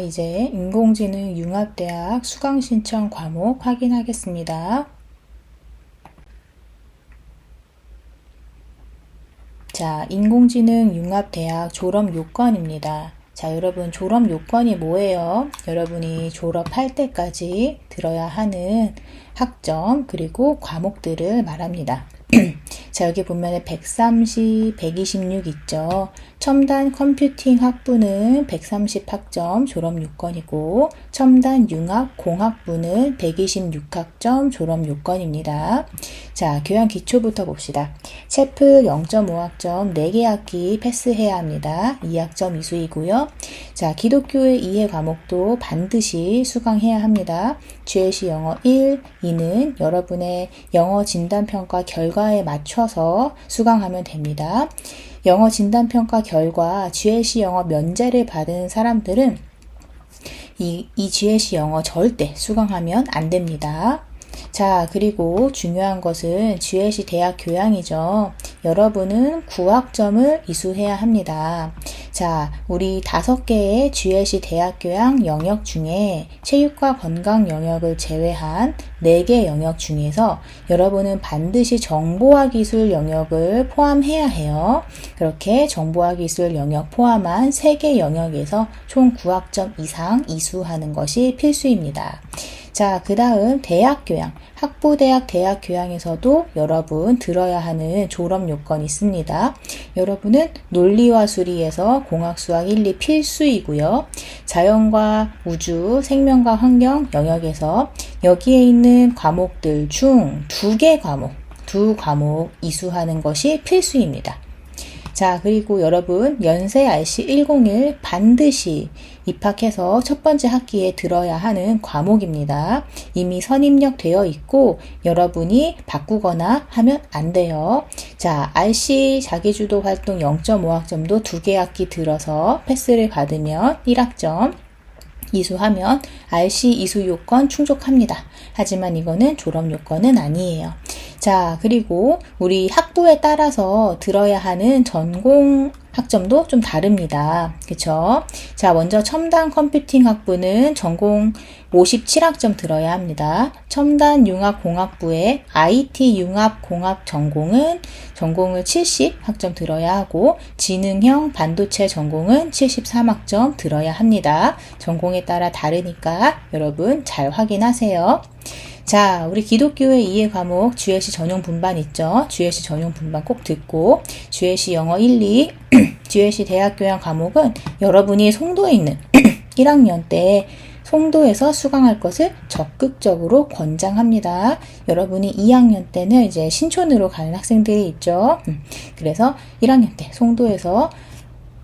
이제 인공지능 융합대학 수강신청 과목 확인하겠습니다. 자, 인공지능 융합대학 졸업 요건입니다. 자, 여러분 졸업 요건이 뭐예요? 여러분이 졸업할 때까지 들어야 하는 학점 그리고 과목들을 말합니다. 자, 여기 보면 130, 126 있죠. 첨단 컴퓨팅 학부는 130학점 졸업 요건이고 첨단 융합 공학부는 126학점 졸업 요건입니다. 자, 교양 기초부터 봅시다. 체프 0.5학점 4개 학기 패스해야 합니다. 2학점 이수이고요. 자, 기독교의 이해 과목도 반드시 수강해야 합니다. GLC 영어 1, 2는 여러분의 영어 진단평가 결과에 맞춰서 수강하면 됩니다. 영어 진단평가 결과 GLC 영어 면제를 받은 사람들은 이 GLC 영어 절대 수강하면 안 됩니다. 자, 그리고 중요한 것은 GLC 대학 교양이죠. 여러분은 9학점을 이수해야 합니다. 자, 우리 5개의 GLC 대학 교양 영역 중에 체육과 건강 영역을 제외한 4개 영역 중에서 여러분은 반드시 정보화 기술 영역을 포함해야 해요. 그렇게 정보화 기술 영역 포함한 3개 영역에서 총 9학점 이상 이수하는 것이 필수입니다. 자, 그 다음 대학교양, 학부대학 대학교양에서도 여러분 들어야 하는 졸업 요건이 있습니다. 여러분은 논리와 수리에서 공학수학 1, 2 필수이고요. 자연과 우주, 생명과 환경 영역에서 여기에 있는 과목들 중 2개 과목, 2과목 이수하는 것이 필수입니다. 자, 그리고 여러분 연세 RC 101 반드시 입학해서 첫 번째 학기에 들어야 하는 과목입니다. 이미 선입력 되어 있고 여러분이 바꾸거나 하면 안 돼요. 자, RC 자기주도 활동 0.5학점도 2개 학기 들어서 패스를 받으면 1학점 이수하면 RC 이수 요건 충족합니다. 하지만 이거는 졸업 요건은 아니에요. 자, 그리고 우리 학부에 따라서 들어야 하는 전공 학점도 좀 다릅니다. 그쵸? 자, 먼저 첨단 컴퓨팅 학부는 전공 57학점 들어야 합니다. 첨단 융합 공학부의 IT 융합 공학 전공은 전공을 70학점 들어야 하고 지능형 반도체 전공은 73학점 들어야 합니다. 전공에 따라 다르니까 여러분 잘 확인하세요. 자, 우리 기독교의 이해 과목 GLC 전용 분반 있죠? GLC 전용 분반 꼭 듣고 GLC 영어 1, 2, GLC 대학교양 과목은 여러분이 송도에 있는 1학년 때 송도에서 수강할 것을 적극적으로 권장합니다. 여러분이 2학년 때는 이제 신촌으로 가는 학생들이 있죠. 그래서 1학년 때 송도에서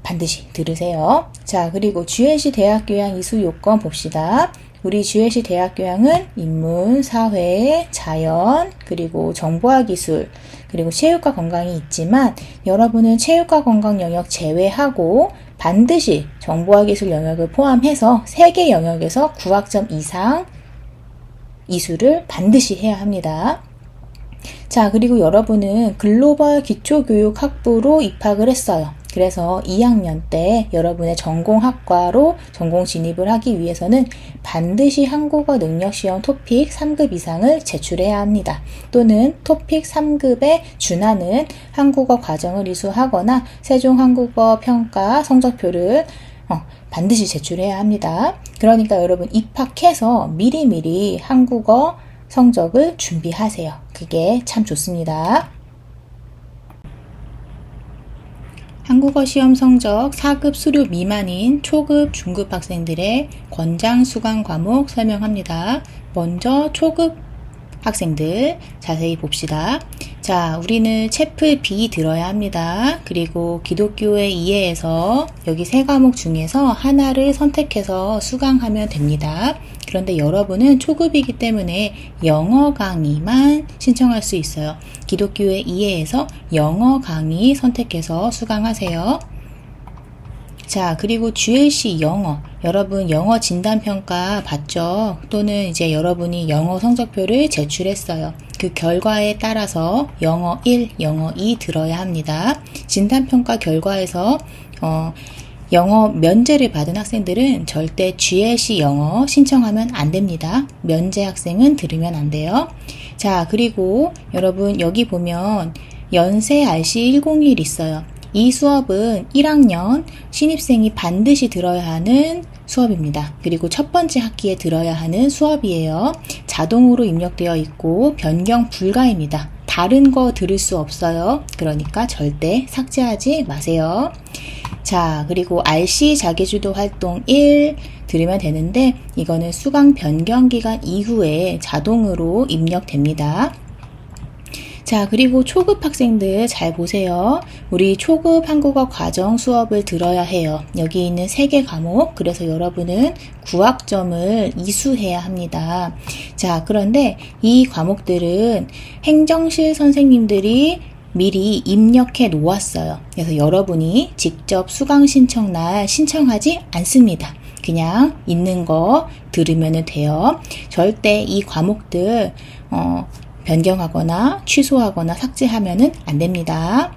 반드시 들으세요. 자, 그리고 GLC 대학교양 이수 요건 봅시다. 우리 GLC 대학교양은 인문, 사회, 자연, 그리고 정보화 기술, 그리고 체육과 건강이 있지만 여러분은 체육과 건강 영역 제외하고 반드시 정보화 기술 영역을 포함해서 3개 영역에서 9학점 이상 이수를 반드시 해야 합니다. 자, 그리고 여러분은 글로벌 기초교육 학부로 입학을 했어요. 그래서 2학년 때 여러분의 전공학과로 전공 진입을 하기 위해서는 반드시 한국어 능력시험 토픽 3급 이상을 제출해야 합니다. 또는 토픽 3급에 준하는 한국어 과정을 이수하거나 세종 한국어 평가 성적표를 반드시 제출해야 합니다. 그러니까 여러분 입학해서 미리미리 한국어 성적을 준비하세요. 그게 참 좋습니다. 한국어 시험 성적 4급 수료 미만인 초급, 중급 학생들의 권장 수강 과목 설명합니다. 먼저 초급 학생들 자세히 봅시다. 자, 우리는 체프 B 들어야 합니다. 그리고 기독교의 이해에서 여기 3과목 중에서 하나를 선택해서 수강하면 됩니다. 그런데 여러분은 초급이기 때문에 영어 강의만 신청할 수 있어요. 기독교의 이해에서 영어 강의 선택해서 수강하세요. 자, 그리고 GLC 영어. 여러분 영어 진단평가 봤죠? 또는 이제 여러분이 영어 성적표를 제출했어요. 그 결과에 따라서 영어 1, 영어 2 들어야 합니다. 진단평가 결과에서 영어 면제를 받은 학생들은 절대 GLC 영어 신청하면 안 됩니다. 면제 학생은 들으면 안 돼요. 자, 그리고 여러분 여기 보면 연세 RC 101 있어요. 이 수업은 1학년 신입생이 반드시 들어야 하는 수업입니다. 그리고 첫 번째 학기에 들어야 하는 수업이에요. 자동으로 입력되어 있고 변경 불가입니다. 다른 거 들을 수 없어요. 그러니까 절대 삭제하지 마세요. 자, 그리고 RC 자기주도 활동 1 들으면 되는데 이거는 수강 변경 기간 이후에 자동으로 입력됩니다. 자, 그리고 초급 학생들 잘 보세요. 우리 초급 한국어 과정 수업을 들어야 해요. 여기 있는 3개 과목, 그래서 여러분은 9학점을 이수해야 합니다. 자, 그런데 이 과목들은 행정실 선생님들이 미리 입력해 놓았어요. 그래서 여러분이 직접 수강 신청 날 신청하지 않습니다. 그냥 있는 거 들으면 돼요. 절대 이 과목들 변경하거나 취소하거나 삭제하면 안 됩니다.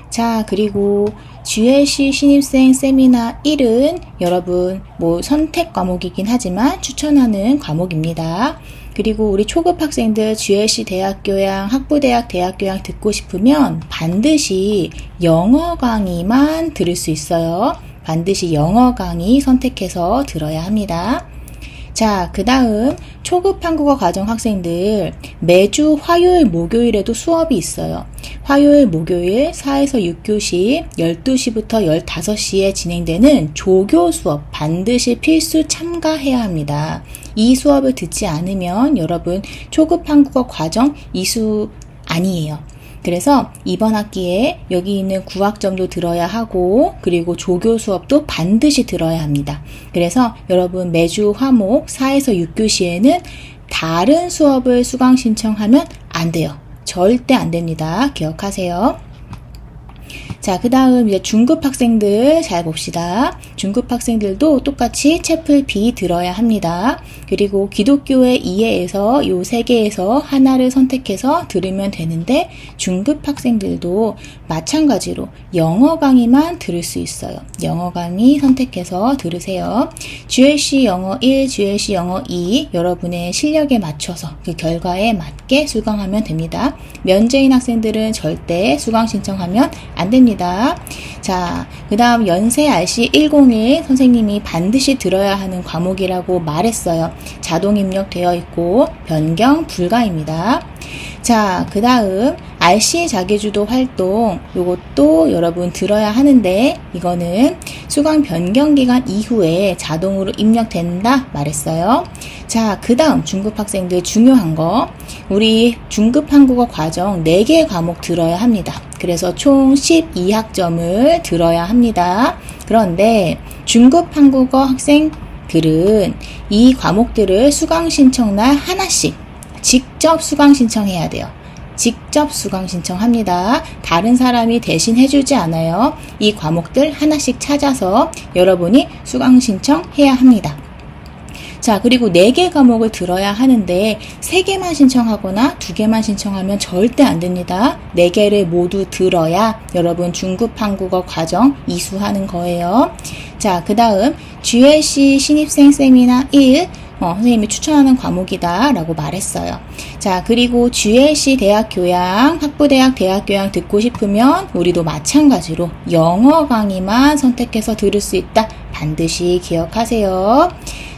자, 그리고 GLC 신입생 세미나 1은 여러분 선택 과목이긴 하지만 추천하는 과목입니다. 그리고 우리 초급 학생들 GLC 대학교양, 학부대학 대학교양 듣고 싶으면 반드시 영어 강의만 들을 수 있어요. 반드시 영어 강의 선택해서 들어야 합니다. 자, 그 다음 초급 한국어 과정 학생들 매주 화요일, 목요일에도 수업이 있어요. 화요일, 목요일 4에서 6교시 12시부터 15시에 진행되는 조교 수업 반드시 필수 참가해야 합니다. 이 수업을 듣지 않으면 여러분 초급 한국어 과정 이수 아니에요. 그래서 이번 학기에 여기 있는 9학점도 들어야 하고 그리고 조교 수업도 반드시 들어야 합니다. 그래서 여러분 매주 화목 4에서 6교시에는 다른 수업을 수강 신청하면 안 돼요. 절대 안 됩니다. 기억하세요. 자, 그 다음 이제 중급 학생들 잘 봅시다. 중급 학생들도 똑같이 채플 B 들어야 합니다. 그리고 기독교의 이해에서 요 3개에서 하나를 선택해서 들으면 되는데 중급 학생들도 마찬가지로 영어 강의만 들을 수 있어요. 영어 강의 선택해서 들으세요. GLC 영어 1, GLC 영어 2 여러분의 실력에 맞춰서 그 결과에 맞게 수강하면 됩니다. 면제인 학생들은 절대 수강 신청하면 안 됩니다. 자, 그 다음 연세 RC 101 선생님이 반드시 들어야 하는 과목이라고 말했어요. 자동 입력되어 있고 변경 불가입니다. 자, 그 다음 RC 자기주도 활동 요것도 여러분 들어야 하는데 이거는 수강 변경 기간 이후에 자동으로 입력된다 말했어요. 자, 그 다음 중급 학생들 중요한 거 우리 중급 한국어 과정 4개 과목 들어야 합니다. 그래서 총 12학점을 들어야 합니다. 그런데 중급 한국어 학생들은 이 과목들을 수강 신청 날 하나씩 직접 수강 신청해야 돼요. 직접 수강 신청합니다. 다른 사람이 대신 해주지 않아요. 이 과목들 하나씩 찾아서 여러분이 수강 신청해야 합니다. 자, 그리고 4개 과목을 들어야 하는데 3개만 신청하거나 2개만 신청하면 절대 안 됩니다. 4개를 모두 들어야 여러분 중급 한국어 과정 이수하는 거예요. 자, 그 다음 GLC 신입생 세미나 1 선생님이 추천하는 과목이다 라고 말했어요. 자, 그리고 GLC 대학교양, 학부대학 대학교양 듣고 싶으면 우리도 마찬가지로 영어 강의만 선택해서 들을 수 있다. 반드시 기억하세요.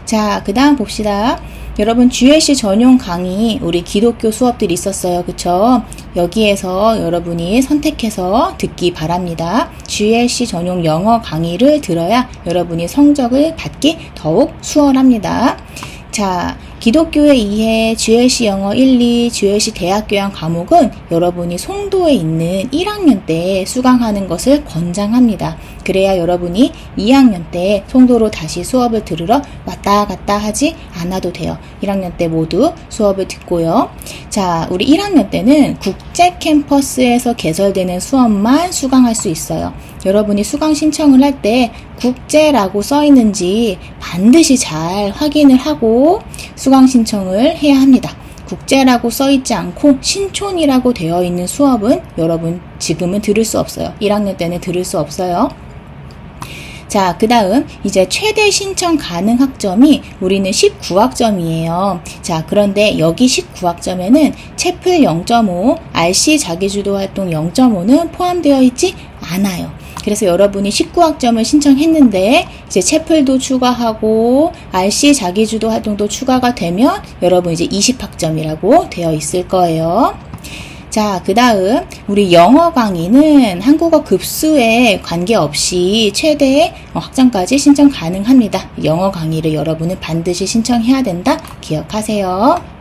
자, 그 다음 봅시다. 여러분 GLC 전용 강의 우리 기독교 수업들이 있었어요. 그쵸? 여기에서 여러분이 선택해서 듣기 바랍니다. GLC 전용 영어 강의를 들어야 여러분이 성적을 받기 더욱 수월합니다. 자, 기독교의 이해, GLC 영어 1, 2, GLC 대학교양 과목은 여러분이 송도에 있는 1학년 때 수강하는 것을 권장합니다. 그래야 여러분이 2학년 때 송도로 다시 수업을 들으러 왔다 갔다 하지 않아도 돼요. 1학년 때 모두 수업을 듣고요. 자, 우리 1학년 때는 국제 캠퍼스에서 개설되는 수업만 수강할 수 있어요. 여러분이 수강 신청을 할 때 국제라고 써 있는지 반드시 잘 확인을 하고 수강 신청을 해야 합니다. 국제라고 써 있지 않고 신촌이라고 되어 있는 수업은 여러분 지금은 들을 수 없어요. 1학년 때는 들을 수 없어요. 자, 그 다음 이제 최대 신청 가능 학점이 우리는 19학점이에요. 자, 그런데 여기 19학점에는 채플 0.5, RC 자기주도 활동 0.5는 포함되어 있지 않아요. 그래서 여러분이 19학점을 신청했는데 이제 채플도 추가하고 RC 자기주도 활동도 추가가 되면 여러분 이제 20학점이라고 되어 있을 거예요. 자, 그 다음 우리 영어 강의는 한국어 급수에 관계없이 최대 학점까지 신청 가능합니다. 영어 강의를 여러분은 반드시 신청해야 된다. 기억하세요.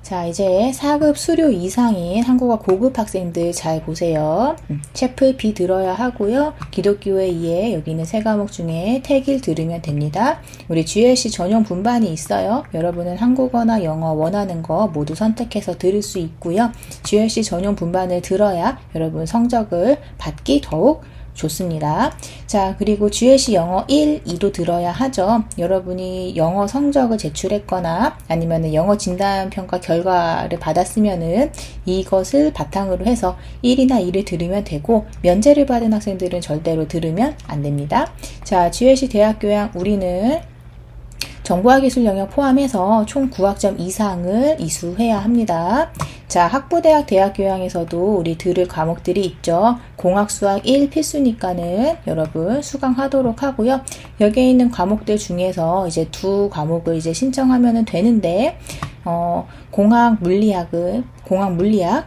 자, 이제 4급 수료 이상인 한국어 고급 학생들 잘 보세요. 채플 B 들어야 하고요. 기독교에 의해 여기 있는 세 과목 중에 택일 들으면 됩니다. 우리 GLC 전용 분반이 있어요. 여러분은 한국어나 영어 원하는 거 모두 선택해서 들을 수 있고요. GLC 전용 분반을 들어야 여러분 성적을 받기 더욱 좋습니다. 자, 그리고 GLC 영어 1, 2도 들어야 하죠. 여러분이 영어 성적을 제출했거나 아니면 영어 진단평가 결과를 받았으면은 이것을 바탕으로 해서 1이나 2를 들으면 되고 면제를 받은 학생들은 절대로 들으면 안 됩니다. 자, GLC 대학교양 우리는 정보화기술 영역 포함해서 총 9학점 이상을 이수해야 합니다. 자, 학부대학 대학교양에서도 우리 들을 과목들이 있죠. 공학 수학 1 필수니까는 여러분 수강하도록 하고요. 여기에 있는 과목들 중에서 이제 두 과목을 이제 신청하면 되는데 공학 물리학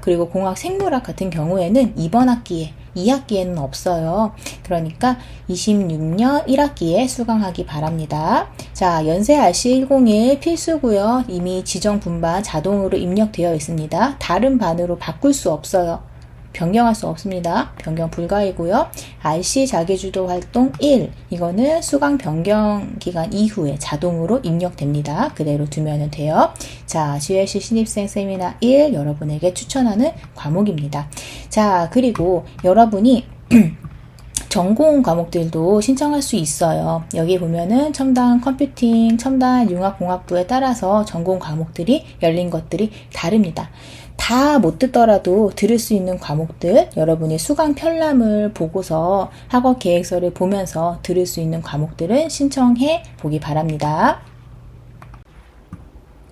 그리고 공학 생물학 같은 경우에는 이번 학기에 2학기에는 없어요. 그러니까 26년 1학기에 수강하기 바랍니다. 자, 연세 RC101 필수고요. 이미 지정 분반 자동으로 입력되어 있습니다. 다른 반으로 바꿀 수 없어요. 변경할 수 없습니다. 변경 불가이고요. RC 자기주도 활동 1 이거는 수강 변경 기간 이후에 자동으로 입력됩니다. 그대로 두면 돼요. 자, GLC 신입생 세미나 1 여러분에게 추천하는 과목입니다. 자, 그리고 여러분이 전공 과목들도 신청할 수 있어요. 여기 보면은 첨단 컴퓨팅, 첨단 융합공학부에 따라서 전공 과목들이 열린 것들이 다릅니다. 다 못 듣더라도 들을 수 있는 과목들, 여러분이 수강 편람을 보고서 학업 계획서를 보면서 들을 수 있는 과목들은 신청해 보기 바랍니다.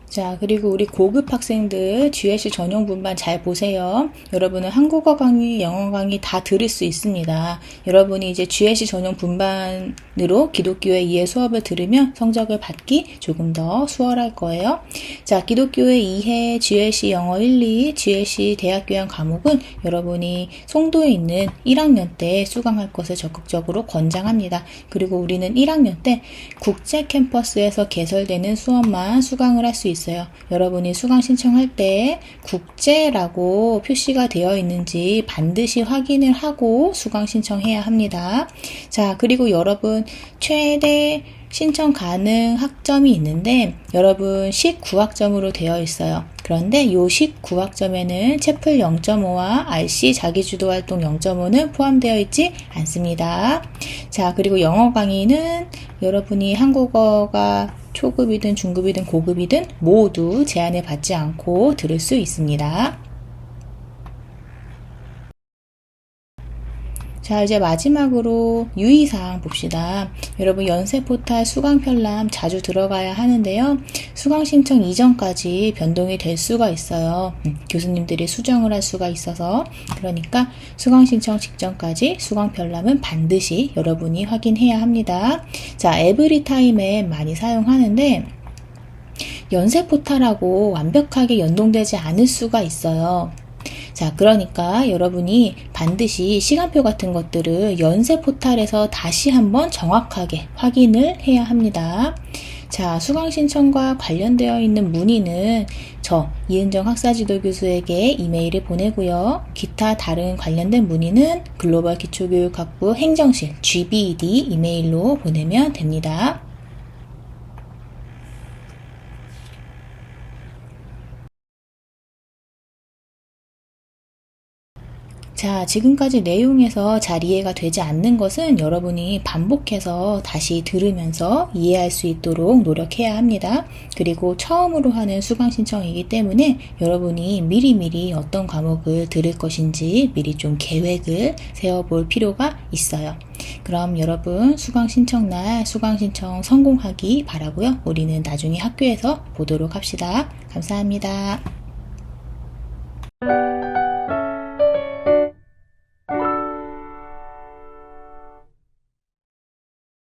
자, 그리고 우리 고급 학생들 GLC 전용 분반 잘 보세요. 여러분은 한국어 강의, 영어 강의 다 들을 수 있습니다. 여러분이 이제 GLC 전용 분반으로 기독교에 의해 수업을 들으면 성적을 받기 조금 더 수월할 거예요. 자, 기독교에 의해 GLC 영어 1, 2, GLC 대학교양 과목은 여러분이 송도에 있는 1학년 때 수강할 것을 적극적으로 권장합니다. 그리고 우리는 1학년 때 국제 캠퍼스에서 개설되는 수업만 수강을 할 수 있어요. 여러분이 수강 신청할 때 국제라고 표시가 되어 있는지 반드시 확인을 하고 수강 신청해야 합니다. 자, 그리고 여러분 최대 신청 가능 학점이 있는데 여러분 19학점으로 되어 있어요. 그런데 요 19학점에는 채플 0.5와 RC 자기주도 활동 0.5는 포함되어 있지 않습니다. 자, 그리고 영어 강의는 여러분이 한국어가 초급이든 중급이든 고급이든 모두 제한을 받지 않고 들을 수 있습니다. 자, 이제 마지막으로 유의사항 봅시다. 여러분 연세 포탈 수강 편람 자주 들어가야 하는데요. 수강 신청 이전까지 변동이 될 수가 있어요. 교수님들이 수정을 할 수가 있어서 그러니까 수강 신청 직전까지 수강 편람은 반드시 여러분이 확인해야 합니다. 자, 에브리타임에 많이 사용하는데 연세 포탈하고 완벽하게 연동되지 않을 수가 있어요. 자, 그러니까 여러분이 반드시 시간표 같은 것들을 연세 포탈에서 다시 한번 정확하게 확인을 해야 합니다. 자, 수강 신청과 관련되어 있는 문의는 저 이은정 학사지도 교수에게 이메일을 보내고요. 기타 다른 관련된 문의는 글로벌 기초교육학부 행정실 GBED 이메일로 보내면 됩니다. 자, 지금까지 내용에서 잘 이해가 되지 않는 것은 여러분이 반복해서 다시 들으면서 이해할 수 있도록 노력해야 합니다. 그리고 처음으로 하는 수강 신청이기 때문에 여러분이 미리미리 어떤 과목을 들을 것인지 미리 좀 계획을 세워볼 필요가 있어요. 그럼 여러분 수강 신청 날 수강 신청 성공하기 바라고요. 우리는 나중에 학교에서 보도록 합시다. 감사합니다.